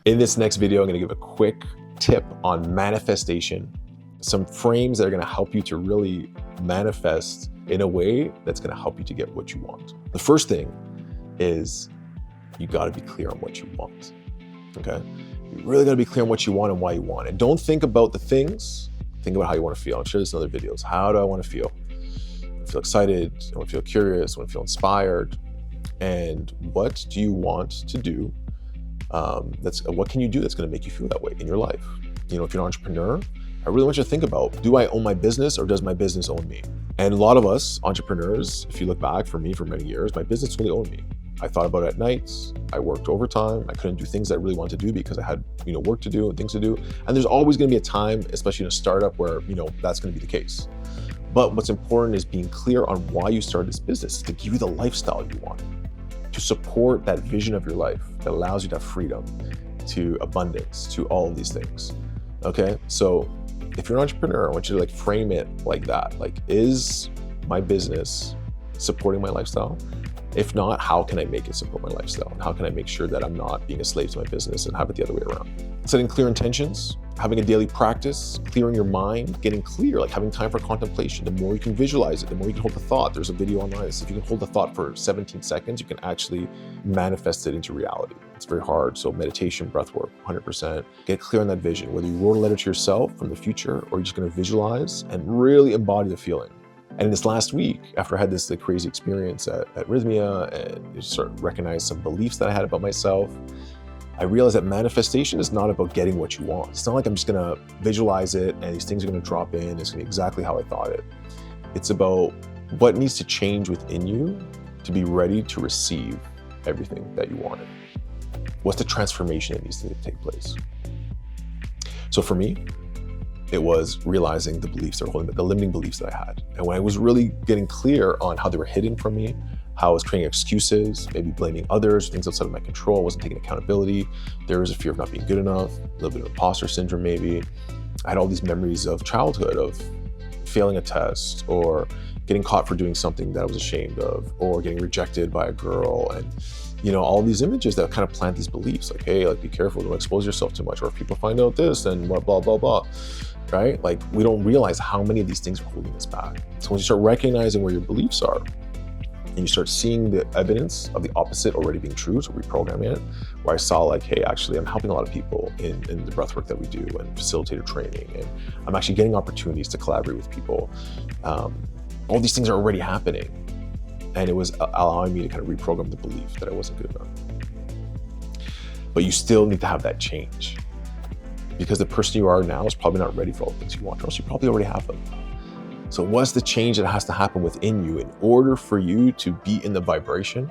In this next video, I'm gonna give a quick tip on manifestation, some frames that are gonna help you to really manifest in a way that's gonna help you to get what you want. The first thing is you gotta be clear on what you want, okay? You really gotta be clear on what you want and why you want it. Don't think about the things, think about how you wanna feel. I'm sure there's other videos. How do I wanna feel? I wanna feel excited, I wanna feel curious, I wanna feel inspired. And what do you want to do? What can you do that's gonna make you feel that way in your life? You know, if you're an entrepreneur, I really want you to think about, do I own my business or does my business own me? And a lot of us entrepreneurs, if you look back for me for many years, my business really owned me. I thought about it at nights, I worked overtime, I couldn't do things I really wanted to do because I had, work to do and things to do. And there's always gonna be a time, especially in a startup, where, that's gonna be the case. But what's important is being clear on why you started this business, to give you the lifestyle you want, to support that vision of your life that allows you to have freedom, to abundance, to all of these things, okay? So if you're an entrepreneur, I want you to frame it like that. Is my business supporting my lifestyle? If not, how can I make it support my lifestyle? And how can I make sure that I'm not being a slave to my business and have it the other way around? Setting clear intentions, having a daily practice, clearing your mind, getting clear, having time for contemplation. The more you can visualize it, the more you can hold the thought. There's a video online that says if you can hold the thought for 17 seconds, you can actually manifest it into reality. It's very hard. So meditation, breathwork, 100%. Get clear on that vision, whether you wrote a letter to yourself from the future or you're just gonna visualize and really embody the feeling. And this last week, after I had this crazy experience at Rhythmia and just sort of recognized some beliefs that I had about myself, I realized that manifestation is not about getting what you want. It's not like I'm just gonna visualize it and these things are gonna drop in. It's gonna be exactly how I thought it. It's about what needs to change within you to be ready to receive everything that you wanted. What's the transformation that needs to take place? So for me, it was realizing the beliefs that were holding me, the limiting beliefs that I had. And when I was really getting clear on how they were hidden from me, how I was creating excuses, maybe blaming others, things outside of my control, I wasn't taking accountability. There was a fear of not being good enough, a little bit of imposter syndrome maybe. I had all these memories of childhood, of failing a test or getting caught for doing something that I was ashamed of, or getting rejected by a girl. And all these images that kind of plant these beliefs, hey, be careful, don't expose yourself too much, or if people find out this, then blah, blah, blah, blah. Right? We don't realize how many of these things are holding us back. So when you start recognizing where your beliefs are, and you start seeing the evidence of the opposite already being true, so reprogramming it, where I saw hey, actually I'm helping a lot of people in the breathwork that we do and facilitator training, and I'm actually getting opportunities to collaborate with people. All these things are already happening. And it was allowing me to kind of reprogram the belief that I wasn't good enough. But you still need to have that change, because the person you are now is probably not ready for all the things you want, or else you probably already have them. So what's the change that has to happen within you in order for you to be in the vibration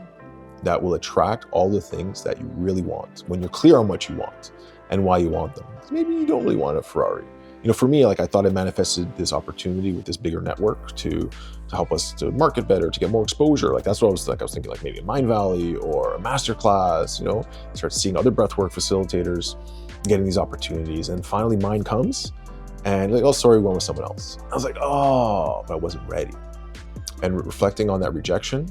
that will attract all the things that you really want, when you're clear on what you want and why you want them? Maybe you don't really want a Ferrari. For me, I thought I manifested this opportunity with this bigger network to help us to market better, to get more exposure. That's what I was thinking, maybe a Mind Valley or a masterclass, start seeing other breathwork facilitators getting these opportunities. And finally mine comes and oh, sorry, we went with someone else. I was oh, but I wasn't ready. And reflecting on that rejection,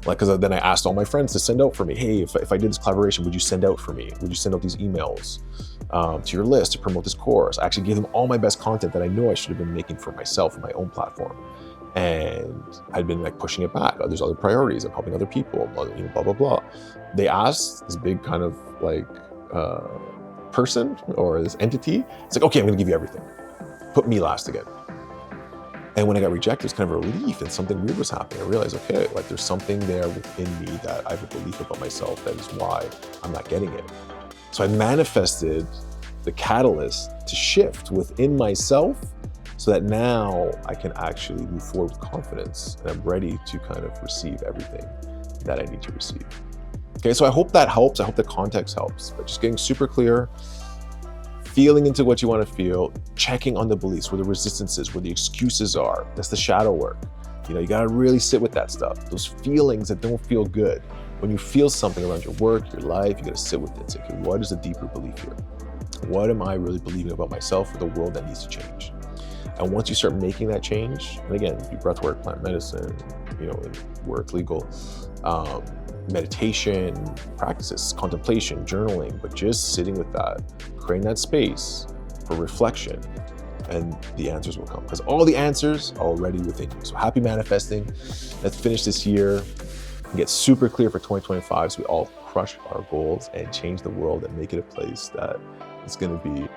because then I asked all my friends to send out for me. Hey, if I did this collaboration, would you send out for me? Would you send out these emails to your list to promote this course? I actually gave them all my best content that I know I should have been making for myself and my own platform. And I'd been pushing it back. There's other priorities. I'm helping other people, blah, blah, blah. They asked this big kind of person or this entity. It's okay, I'm gonna give you everything. Put me last again. And when I got rejected, it was kind of a relief and something weird was happening. I realized, okay, there's something there within me that I have a belief about myself that is why I'm not getting it. So I manifested the catalyst to shift within myself so that now I can actually move forward with confidence and I'm ready to kind of receive everything that I need to receive. Okay, so I hope that helps. I hope the context helps, but just getting super clear, feeling into what you want to feel, checking on the beliefs, where the resistances, where the excuses are. That's the shadow work. You got to really sit with that stuff. Those feelings that don't feel good. When you feel something around your work, your life, you got to sit with it and say, okay, what is the deeper belief here? What am I really believing about myself or the world that needs to change? And once you start making that change, and again, do breathwork, plant medicine, where it's legal, meditation practices, contemplation, journaling, but just sitting with that, creating that space for reflection, and the answers will come, because all the answers are already within you. So happy manifesting. Let's finish this year and get super clear for 2025 so we all crush our goals and change the world and make it a place that is going to be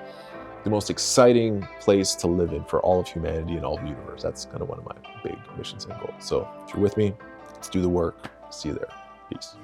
the most exciting place to live in for all of humanity and all of the universe. That's kind of one of my big missions and goals. So if you're with me, let's do the work. See you there. Peace.